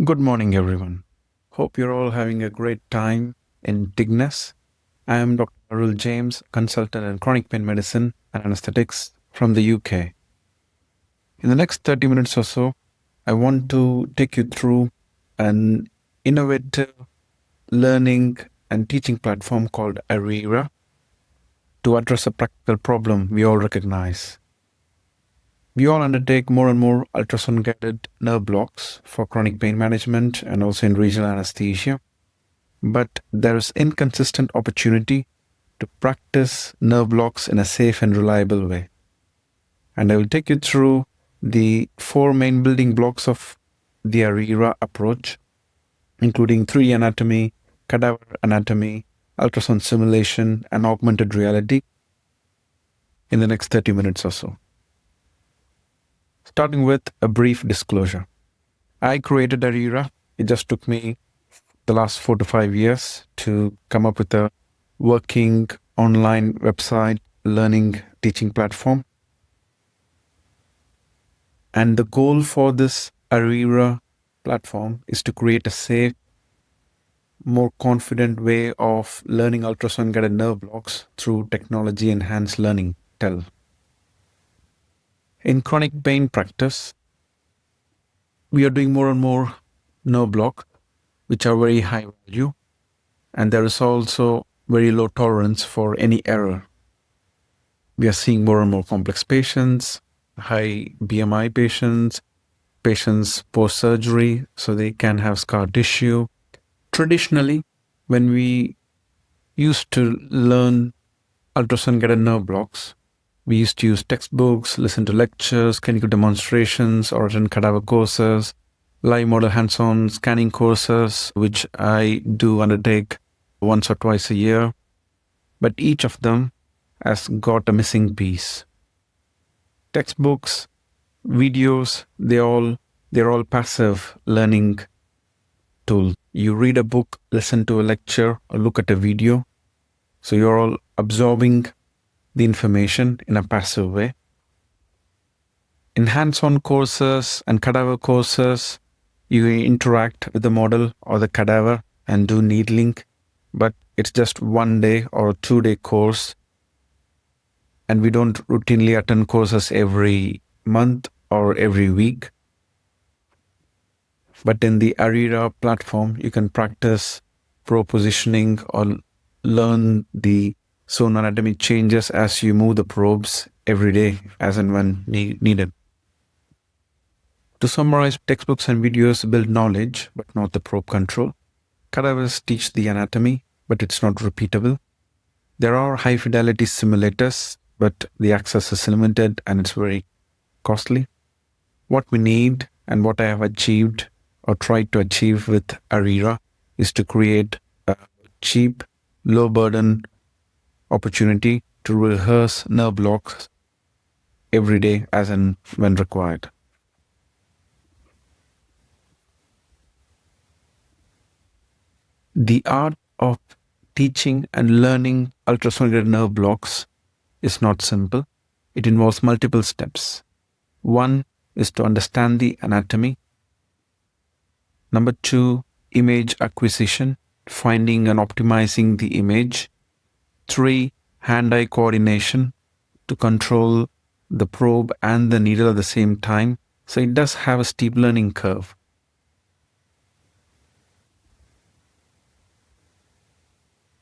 Good morning, everyone. Hope you're all having a great time in Tignes. I am Dr. Arul James, consultant in chronic pain medicine and anesthetics from the UK. In the next 30 minutes or so, I want to take you through an innovative learning and teaching platform called ARiRA to address a practical problem we all recognize. We all undertake more and more ultrasound-guided nerve blocks for chronic pain management and also in regional anesthesia. But there is inconsistent opportunity to practice nerve blocks in a safe and reliable way. And I will take you through the four main building blocks of the ARiRA approach, including 3D anatomy, cadaver anatomy, ultrasound simulation, and augmented reality in the next 30 minutes or so. Starting with a brief disclosure. I created ARiRA. It just took me the last 4 to 5 years to come up with a working online website learning teaching platform. And the goal for this ARiRA platform is to create a safe, more confident way of learning ultrasound-guided nerve blocks through technology-enhanced learning, TEL. In chronic pain practice, we are doing more and more nerve block, which are very high value, and there is also very low tolerance for any error. We are seeing more and more complex patients, high BMI patients, patients post-surgery, so they can have scar tissue. Traditionally, when we used to learn ultrasound-guided nerve blocks, we used to use textbooks, listen to lectures, clinical demonstrations, or attend cadaver courses, live model hands-on scanning courses, which I do undertake once or twice a year. But each of them has got a missing piece. Textbooks, videos, they're all passive learning tools. You read a book, listen to a lecture, or look at a video. So you're all absorbing the information in a passive way. In hands-on courses and cadaver courses, you interact with the model or the cadaver and do needling, but it's just 1 day or a 2-day course. And we don't routinely attend courses every month or every week. But in the ARiRA platform, you can practice probe positioning or learn the sono-anatomy changes as you move the probes every day as and when needed. To summarize, textbooks and videos build knowledge, but not the probe control. Cadavers teach the anatomy, but it's not repeatable. There are high-fidelity simulators, but the access is limited and it's very costly. What we need and what I have achieved or tried to achieve with ARiRA is to create a cheap, low-burden opportunity to rehearse nerve blocks every day as and when required. The art of teaching and learning ultrasound-guided nerve blocks is not simple. It involves multiple steps. One is to understand the anatomy. Number 2, image acquisition, finding and optimizing the image. 3, hand-eye coordination to control the probe and the needle at the same time. So it does have a steep learning curve.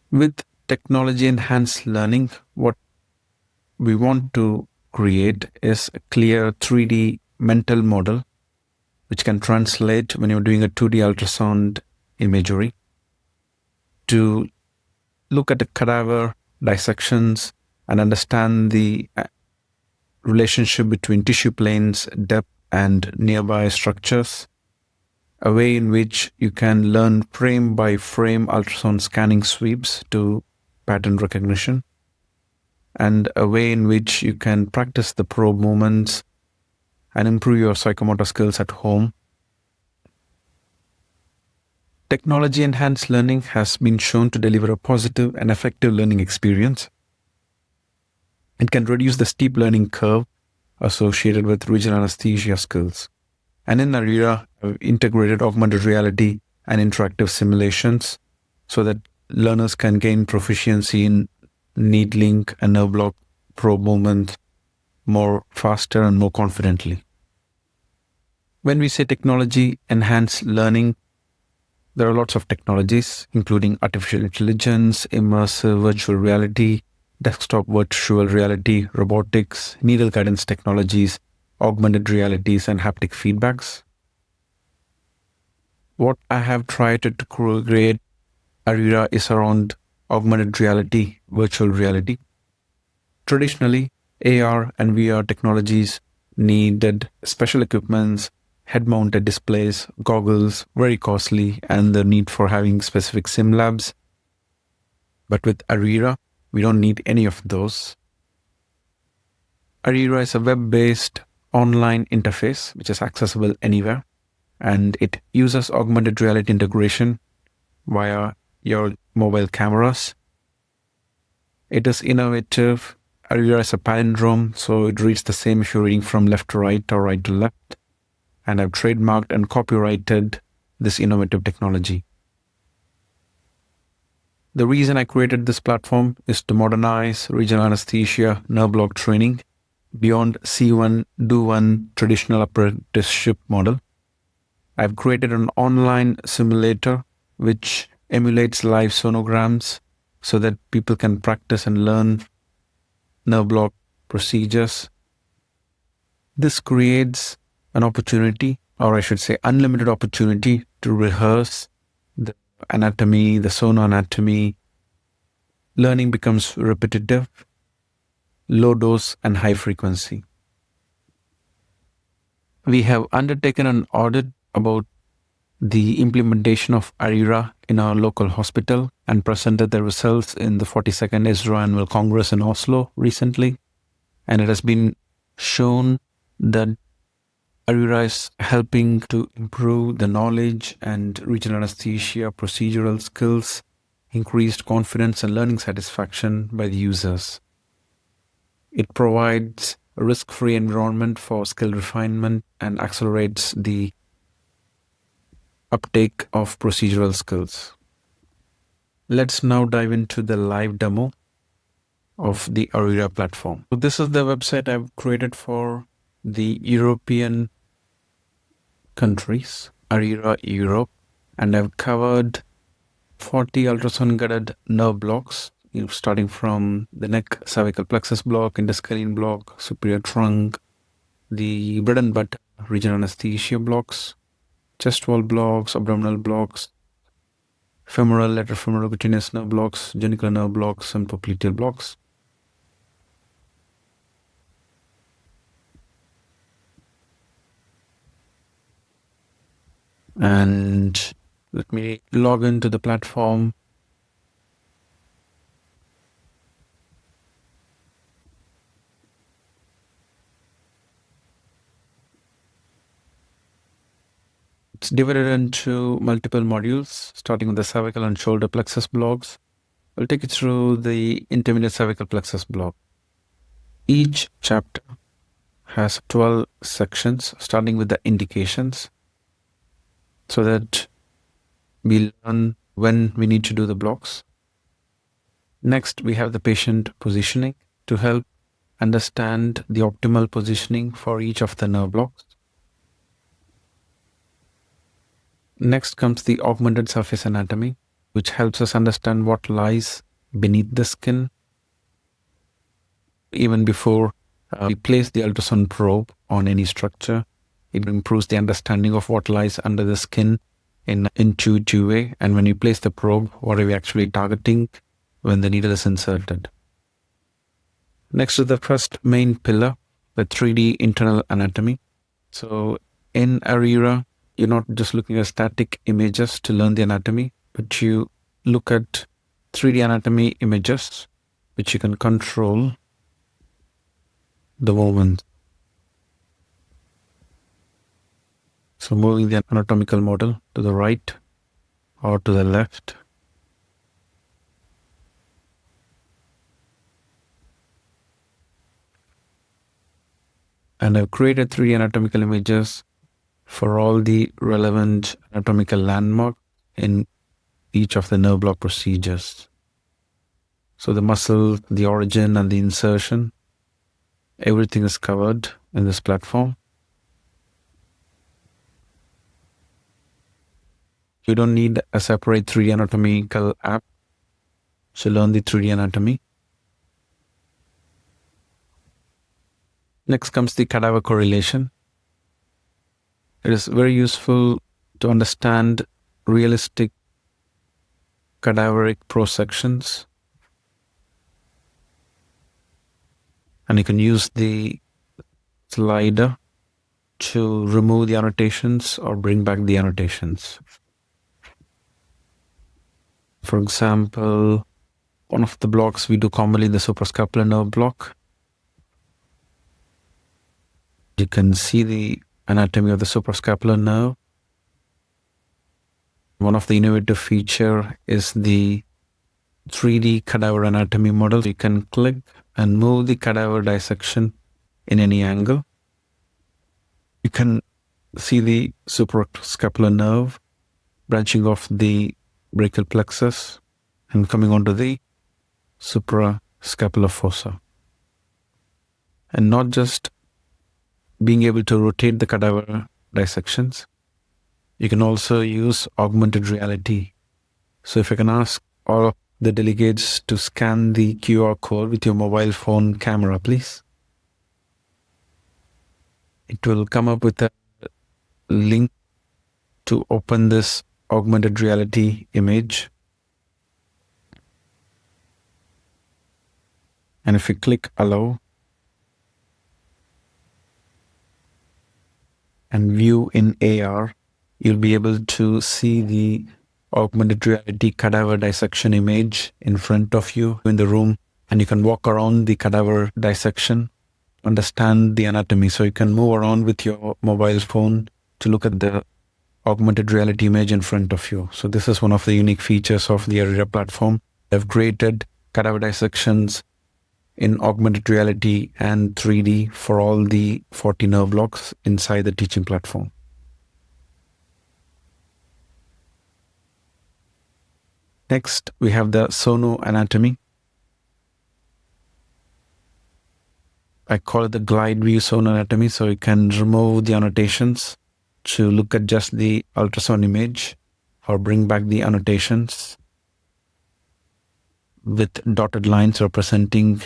With technology-enhanced learning, what we want to create is a clear 3D mental model which can translate when you're doing a 2D ultrasound imagery to look at the cadaver dissections and understand the relationship between tissue planes, depth, and nearby structures. A way in which you can learn frame by frame ultrasound scanning sweeps to pattern recognition, and a way in which you can practice the probe movements and improve your psychomotor skills at home. Technology-enhanced learning has been shown to deliver a positive and effective learning experience. It can reduce the steep learning curve associated with regional anesthesia skills. And in ARiRA, I've integrated augmented reality and interactive simulations so that learners can gain proficiency in needling and nerve block probe movement more faster and more confidently. When we say technology enhanced learning, there are lots of technologies, including artificial intelligence, immersive virtual reality, desktop virtual reality, robotics, needle guidance technologies, augmented realities, and haptic feedbacks. What I have tried to create ARiRA is around augmented reality, virtual reality. Traditionally, AR and VR technologies needed special equipments, head-mounted displays, goggles, very costly, and the need for having specific sim labs. But with ARiRA, we don't need any of those. ARiRA is a web-based online interface which is accessible anywhere, and it uses augmented reality integration via your mobile cameras. It is innovative. ARiRA is a palindrome, so it reads the same if you're reading from left to right or right to left. And I've trademarked and copyrighted this innovative technology. The reason I created this platform is to modernize regional anesthesia nerve block training beyond see-one, do-one traditional apprenticeship model. I've created an online simulator which emulates live sonograms so that people can practice and learn nerve block procedures. This creates an opportunity, or I should say unlimited opportunity, to rehearse the anatomy, the sono-anatomy. Learning becomes repetitive, low dose and high frequency. We have undertaken an audit about the implementation of ARiRA in our local hospital and presented the results in the 42nd ISRA Annual Congress in Oslo recently. And it has been shown that ARiRA is helping to improve the knowledge and regional anesthesia procedural skills, increased confidence and learning satisfaction by the users. It provides a risk-free environment for skill refinement and accelerates the uptake of procedural skills. Let's now dive into the live demo of the ARiRA platform. So this is the website I've created for the European countries, ARiRA Europe, and I've covered 40 ultrasound-guided nerve blocks, starting from the neck cervical plexus block, interscalene block, superior trunk, the bread and butter regional anesthesia blocks, chest wall blocks, abdominal blocks, femoral, lateral femoral cutaneous nerve blocks, genicular nerve blocks, and popliteal blocks. And let me log into the platform. It's divided into multiple modules, starting with the cervical and shoulder plexus blocks. I'll take you through the intermediate cervical plexus block. Each chapter has 12 sections, starting with the indications, so that we learn when we need to do the blocks. Next, we have the patient positioning to help understand the optimal positioning for each of the nerve blocks. Next comes the augmented surface anatomy, which helps us understand what lies beneath the skin. Even before we place the ultrasound probe on any structure, it improves the understanding of what lies under the skin in an intuitive way. And when you place the probe, what are we actually targeting when the needle is inserted? Next is the first main pillar, the 3D internal anatomy. So in ARiRA, you're not just looking at static images to learn the anatomy, but you look at 3D anatomy images, which you can control the movement. So moving the anatomical model to the right or to the left. And I've created 3D anatomical images for all the relevant anatomical landmark in each of the nerve block procedures. So the muscle, the origin and the insertion, everything is covered in this platform. You don't need a separate 3D anatomical app to learn the 3D anatomy. Next comes the cadaver correlation. It is very useful to understand realistic cadaveric prosections. And you can use the slider to remove the annotations or bring back the annotations. For example, one of the blocks we do commonly, the suprascapular nerve block. You can see the anatomy of the suprascapular nerve. One of the innovative feature is the 3D cadaver anatomy model. You can click and move the cadaver dissection in any angle. You can see the suprascapular nerve branching off the brachial plexus and coming onto the suprascapular fossa. And not just being able to rotate the cadaver dissections, you can also use augmented reality. So if I can ask all of the delegates to scan the QR code with your mobile phone camera, please. It will come up with a link to open this augmented reality image. And if you click allow and view in AR, you'll be able to see the augmented reality cadaver dissection image in front of you in the room, and you can walk around the cadaver dissection, understand the anatomy. So you can move around with your mobile phone to look at the augmented reality image in front of you. So this is one of the unique features of the ARiRA platform. They've created cadaver dissections in augmented reality and 3D for all the 40 nerve blocks inside the teaching platform. Next, we have the sono-anatomy. I call it the glide view sono-anatomy, so you can remove the annotations to look at just the ultrasound image or bring back the annotations with dotted lines representing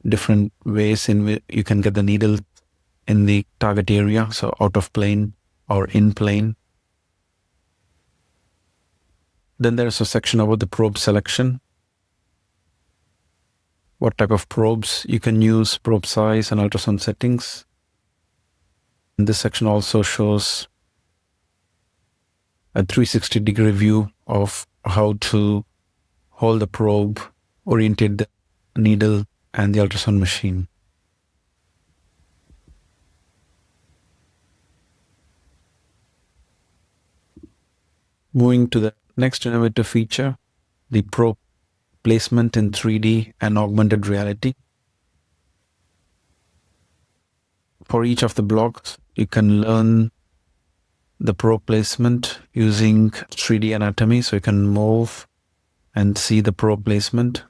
different ways in which you can get the needle in the target area, so out of plane or in plane. Then there's a section about the probe selection. What type of probes you can use, probe size and ultrasound settings. And this section also shows a 360-degree view of how to hold the probe, orientate the needle and the ultrasound machine. Moving to the next innovative feature, the probe placement in 3D and augmented reality. For each of the blocks, you can learn the probe placement using 3D anatomy, so you can move and see the probe placement.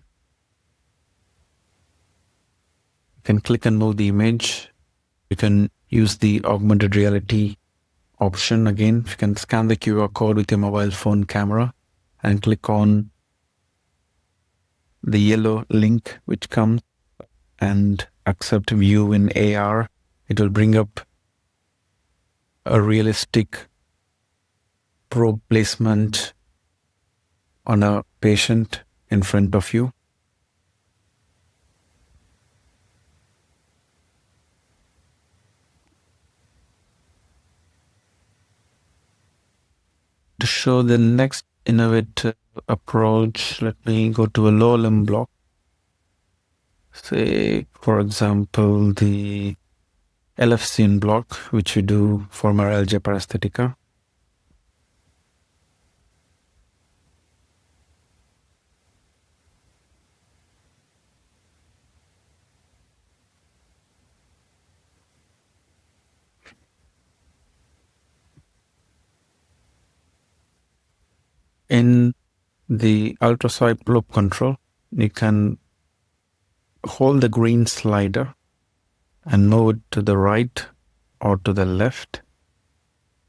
You can click and move the image. You can use the augmented reality option again. You can scan the QR code with your mobile phone camera and click on the yellow link which comes and accept view in AR. It will bring up a realistic probe placement on a patient in front of you. To show the next innovative approach, let me go to a lower limb block. Say, for example, the LFCN block, which we do for myalgia paresthetica. In the ultrasonic loop control, you can hold the green slider and move it to the right or to the left.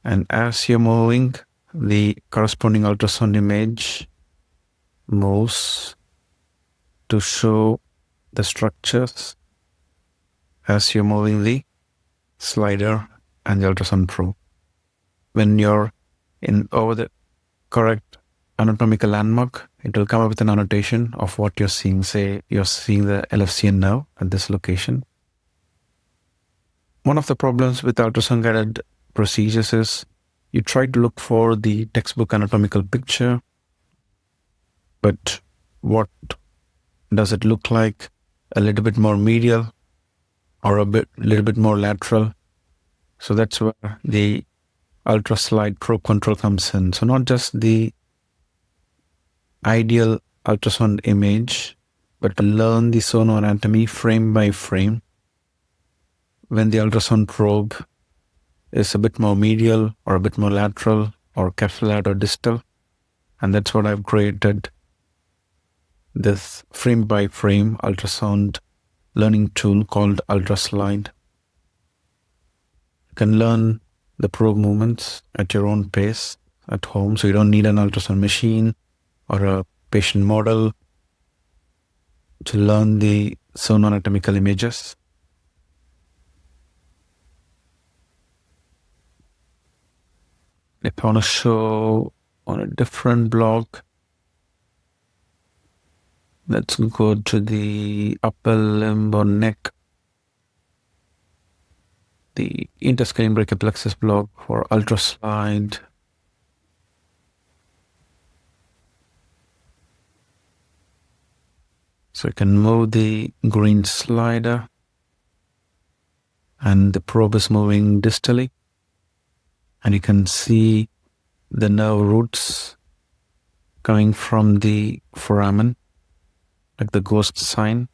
And as you're moving, the corresponding ultrasound image moves to show the structures as you're moving the slider and the ultrasound probe. When you're in over the correct anatomical landmark, it will come up with an annotation of what you're seeing. Say you're seeing the LFCN nerve at this location. One of the problems with ultrasound-guided procedures is you try to look for the textbook anatomical picture, but what does it look like? A little bit more medial or little bit more lateral. So that's where the ultraslide probe control comes in. So not just the ideal ultrasound image, but to learn the sono-anatomy frame by frame. When the ultrasound probe is a bit more medial or a bit more lateral or capsular or distal. And that's what I've created this frame by frame ultrasound learning tool called ultraslide. You can learn the probe movements at your own pace at home. So you don't need an ultrasound machine or a patient model to learn the sono-anatomical images. If I want to show on a different block, let's go to the upper limb or neck, the interscalene brachioplexus block for ultraslide. So you can move the green slider and the probe is moving distally. And you can see the nerve roots coming from the foramen, like the ghost sign.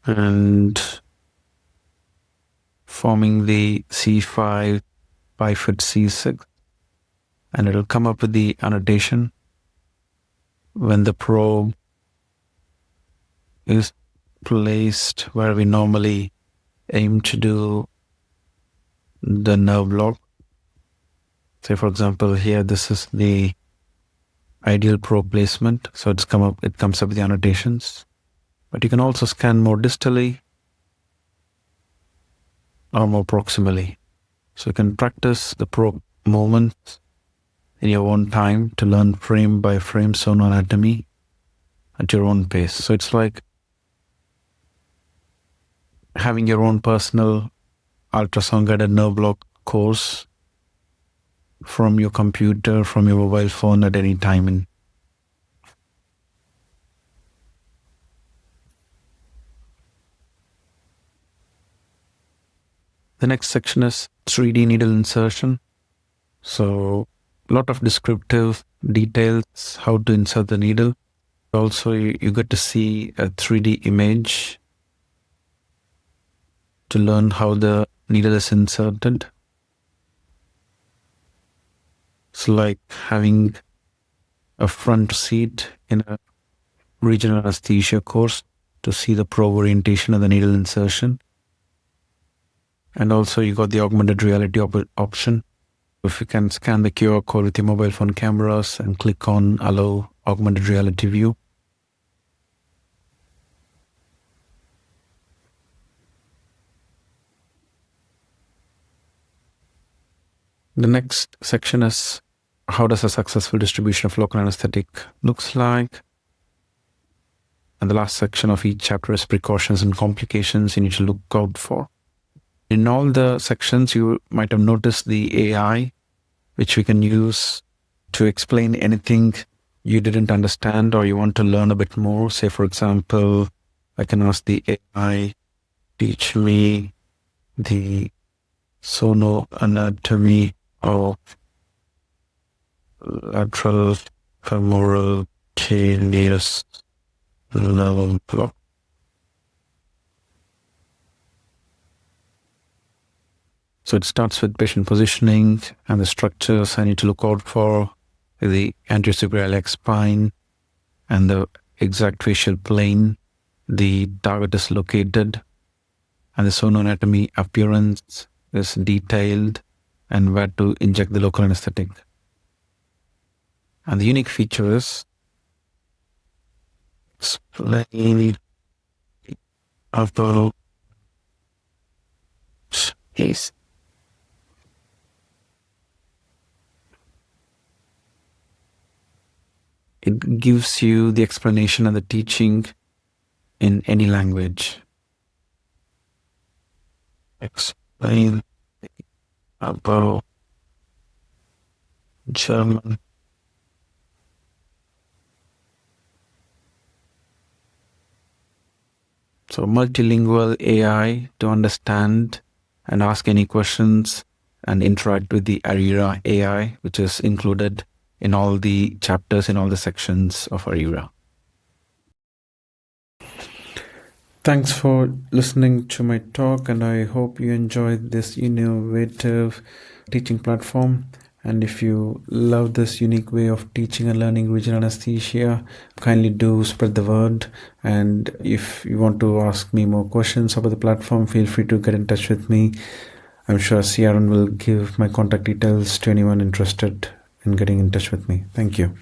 And forming the C5, bifid C6. And it'll come up with the annotation when the probe is placed where we normally aim to do the nerve block. Say, for example, here, this is the ideal probe placement. So it comes up with the annotations. But you can also scan more distally or more proximally. So you can practice the probe movements in your own time to learn frame by frame sono-anatomy at your own pace. So it's like having your own personal ultrasound-guided nerve block course from your computer, from your mobile phone at any time. The next section is 3D needle insertion. So a lot of descriptive details, how to insert the needle. Also, you get to see a 3D image to learn how the needle is inserted. It's like having a front seat in a regional anesthesia course to see the probe orientation and the needle insertion. And also you got the augmented reality option. If you can scan the QR code with your mobile phone cameras and click on allow augmented reality view. The next section is how does a successful distribution of local anesthetic looks like. And the last section of each chapter is precautions and complications you need to look out for. In all the sections, you might have noticed the AI, which we can use to explain anything you didn't understand or you want to learn a bit more. Say, for example, I can ask the AI, teach me the sono-anatomy of lateral femoral canis nerve block. So it starts with patient positioning and the structures I need to look out for, the anterior iliac spine and the exact facial plane, the target is located, and the sono-anatomy appearance is detailed, and where to inject the local anesthetic. And the unique feature is explain about case. It gives you the explanation and the teaching in any language. Explain about German. So multilingual AI to understand and ask any questions and interact with the ARiRA AI, which is included in all the chapters, in all the sections of ARiRA. Thanks for listening to my talk, and I hope you enjoyed this innovative teaching platform. And if you love this unique way of teaching and learning regional anesthesia, kindly do spread the word. And if you want to ask me more questions about the platform, feel free to get in touch with me. I'm sure Ciaran will give my contact details to anyone interested in getting in touch with me. Thank you.